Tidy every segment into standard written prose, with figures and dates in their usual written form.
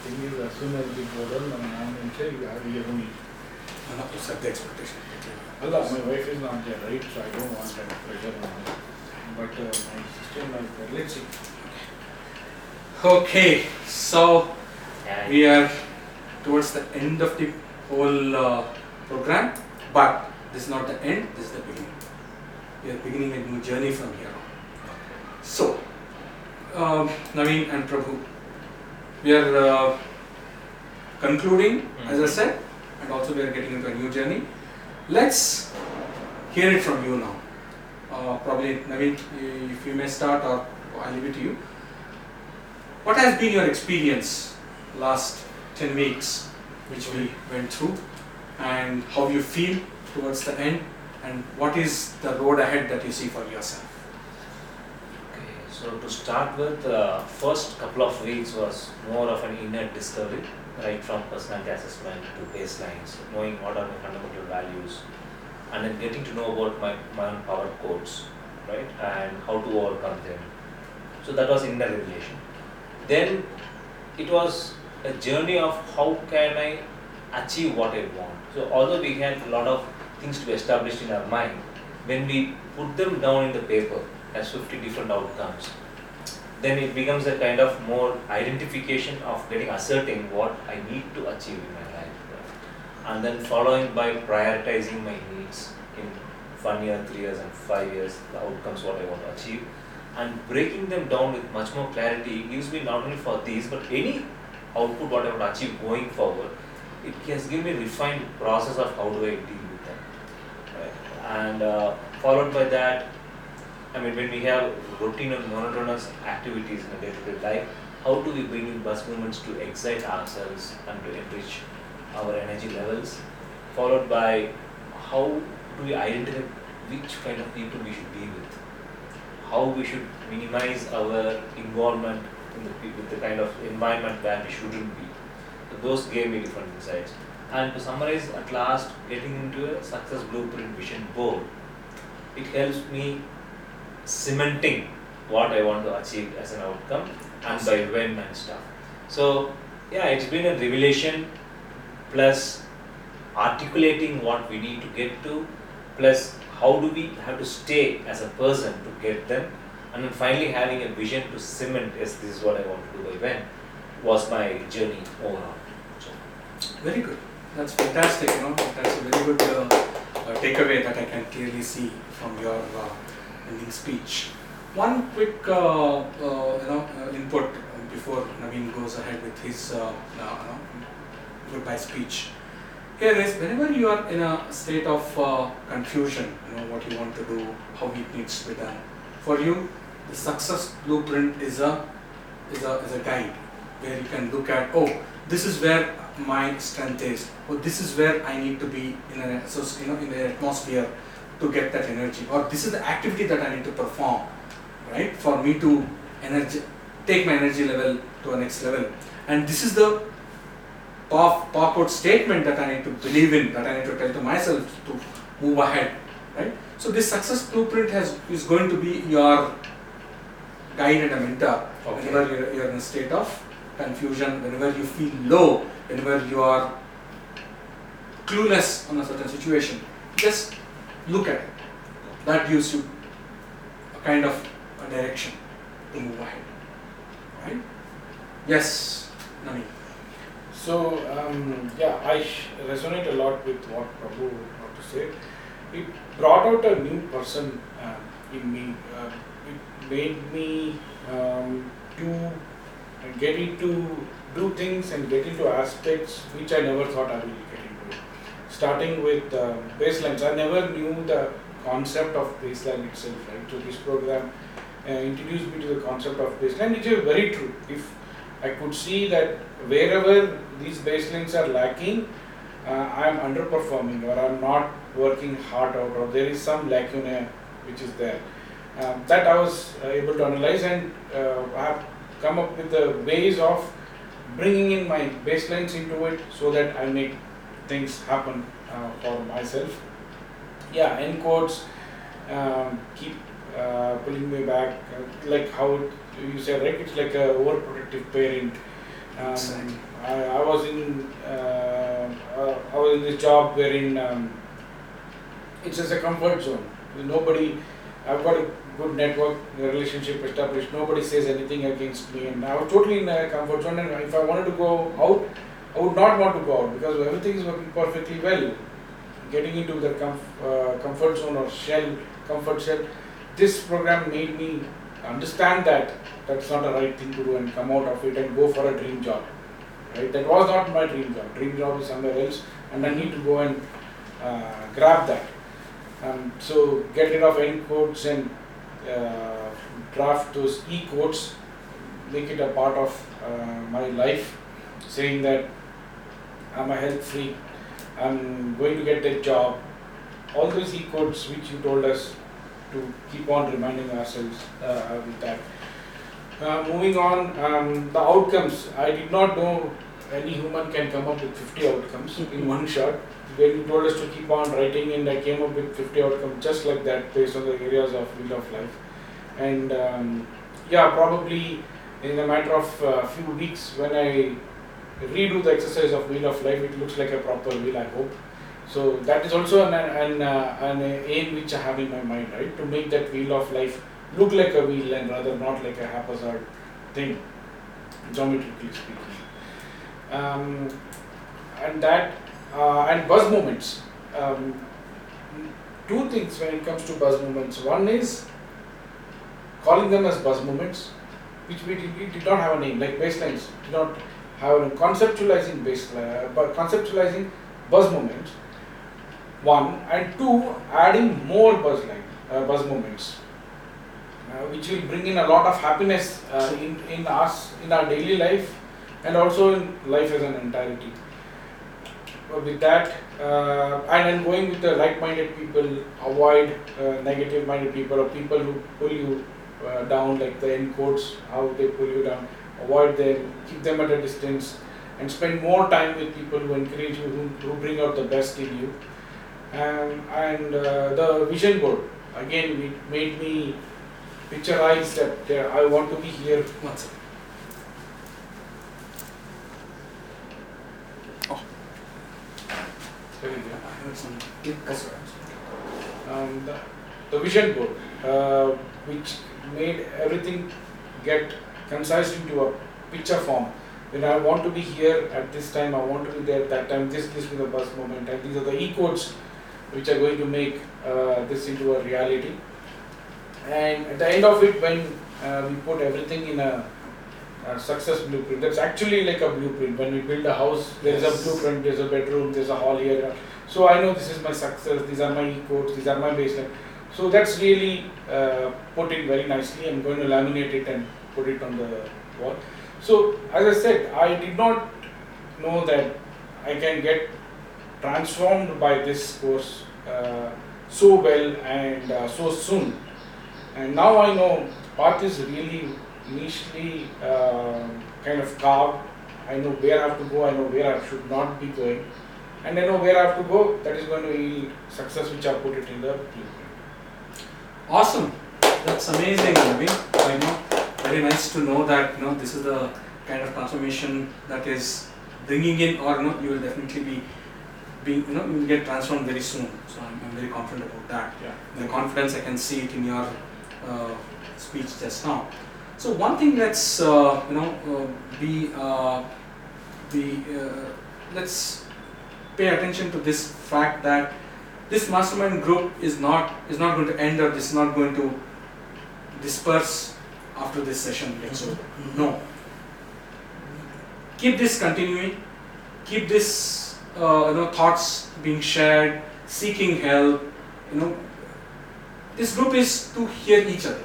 thing is, as soon as we go down, I'm in say, we are only. Not to set the expectation. Allah, my wife is not there, right? So I don't want that pressure on her. But my sister, let's see. Okay, so we are towards the end of the whole program, but this is not the end, this is the beginning. We are beginning a new journey from here on. So, Naveen and Prabhu, we are concluding, as I said, and also we are getting into a new journey. Let's hear it from you now. Probably, Naveen, if you may start, or I'll leave it to you. What has been your experience last 10 weeks which we went through, and how you feel towards the end, and what is the road ahead that you see for yourself? Okay, so to start with, first couple of weeks was more of an inner discovery, right from personality assessment to baselines, knowing what are my fundamental values, and then getting to know about my own power codes, right, and how to overcome them. So that was inner revelation. Then it was a journey of how can I achieve what I want. So although we had a lot of things to be established in our mind, when we put them down in the paper as 50 different outcomes, then it becomes a kind of more identification of getting ascertain what I need to achieve in my life. Right? And then following by prioritizing my needs in 1 year, 3 years and 5 years, the outcomes what I want to achieve. And breaking them down with much more clarity gives me not only for these, but any output what I want to achieve going forward. It has given me a refined process of how do I deal with them. Right? And followed by that, I mean, when we have routine and monotonous activities in a day-to-day life, how do we bring in bus movements to excite ourselves and to enrich our energy levels? Followed by how do we identify which kind of people we should be with? How we should minimize our involvement in with the kind of environment where we shouldn't be. So those gave me different insights. And to summarize, at last, getting into a success blueprint vision board, it helps me cementing what I want to achieve as an outcome and by when and stuff. So yeah, it's been a revelation plus articulating what we need to get to, plus how do we have to stay as a person to get them, and then finally having a vision to cement, yes, this is what I want to do by when, was my journey overall. So. Very good. That's fantastic. That's a very good takeaway that I can clearly see from your ending speech. One quick input before Naveen goes ahead with his goodbye speech. Here is, whenever you are in a state of confusion, what you want to do, how it needs to be done. For you, the success blueprint is a guide where you can look at, oh, this is where my strength is, or this is where I need to be in an in the atmosphere to get that energy, or this is the activity that I need to perform, right, for me to take my energy level to a next level, and this is the PowerPoint statement that I need to believe in, that I need to tell to myself to move ahead, right? So this success blueprint is going to be your guide and a mentor. Okay. Whenever you're in a state of confusion, whenever you feel low, whenever you are clueless on a certain situation, just look at it. That gives you a kind of a direction to move ahead, right? Yes, Nami. So, I resonate a lot with what Prabhu had to say. It brought out a new person in me. It made me to get into do things and get into aspects which I never thought I would get into. Starting with baselines. I never knew the concept of baseline itself, right? So this program introduced me to the concept of baseline, which is very true. If I could see that wherever these baselines are lacking, I am underperforming, or I am not working hard out, or there is some lacuna which is there. That I was able to analyze, and I have come up with the ways of bringing in my baselines into it so that I make things happen for myself. Yeah, end quotes keep pulling me back, like how you said, right? It's like a overprotective parent Exactly. I was in this job wherein it's just a comfort zone. Nobody, I've got a good network, a relationship established. Nobody says anything against me, and I was totally in a comfort zone. And if I wanted to go out, I would not want to go out because everything is working perfectly well. Getting into the comfort zone or comfort shell, this program made me understand that that's not the right thing to do and come out of it and go for a dream job. Right? That was not my dream job. Dream job is somewhere else, and I need to go and grab that. So get rid of N codes and draft those E codes, make it a part of my life, saying that I'm a health freak, I'm going to get that job. All those E codes which you told us to keep on reminding ourselves with that. Moving on, the outcomes. I did not know any human can come up with 50 outcomes in one shot. When you told us to keep on writing, and I came up with 50 outcomes just like that based on the areas of wheel of life. And yeah, probably in a matter of a few weeks, when I redo the exercise of wheel of life, it looks like a proper wheel, I hope. So that is also an aim which I have in my mind, right? To make that wheel of life look like a wheel and rather not like a haphazard thing, geometrically speaking. And that and buzz moments. Two things when it comes to buzz moments. One is calling them as buzz moments, which we did not have a name, like baselines. Did not have a conceptualizing baseline, but conceptualizing buzz moments. One, and two, adding more buzz moments, which will bring in a lot of happiness in us, in our daily life, and also in life as an entirety. With that, and then going with the like-minded people, avoid negative-minded people or people who pull you down, like the N codes, how they pull you down. Avoid them, keep them at a distance, and spend more time with people who encourage you, who bring out the best in you. And the vision board, again, it made me picturize that I want to be here. One second. I heard some. The vision board, which made everything get concised into a picture form. When I want to be here at this time, I want to be there at that time, this gives me the buzz moment, and these are the E-codes which are going to make this into a reality. And at the end of it, when we put everything in a success blueprint, that's actually like a blueprint. When we build a house, there is a blueprint, there's a bedroom, there's a hall here. So I know this is my success, these are my E-codes, these are my baseline. So that's really put in very nicely. I'm going to laminate it and put it on the wall. So as I said, I did not know that I can get transformed by this course so well and so soon. And now I know the path is really nichely kind of carved. I know where I have to go, I know where I should not be going, and I know where I have to go. That is going to yield success which I put it in the blueprint. Awesome. That's amazing, Ravi. I know. Very nice to know that this is the kind of transformation that is bringing in, or you will definitely be being you will get transformed very soon. So I'm very confident about that. Yeah. The confidence, I can see it in your speech just now. So one thing, let's let's pay attention to this fact that this mastermind group is not going to end, or this is not going to disperse after this session gets over. No. Keep this continuing. Keep this thoughts being shared, seeking help. This group is to hear each other,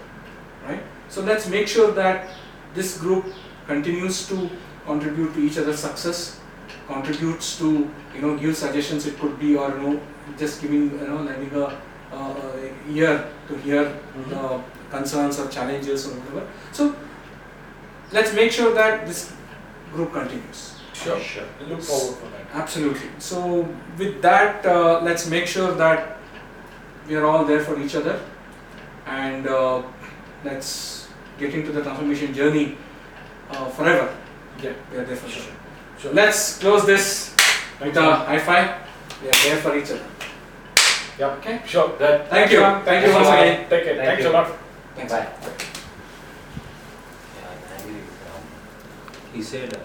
right? So let's make sure that this group continues to contribute to each other's success, contributes to give suggestions. It could be, or just giving lending a ear to hear concerns or challenges or whatever. So let's make sure that this group continues. Sure. I look forward for that. Absolutely. So with that, let's make sure that we are all there for each other, and let's get into the transformation journey forever. Yeah. We are there for sure. Sure. Let's close this Thanks, with a man. high five. We are there for each other. Yeah. Okay. Sure. Good. Thank you. man. Thank you once again. Take care. Thank Thanks you. a lot. Thanks. Bye. Yeah, I'm angry with Ram. He said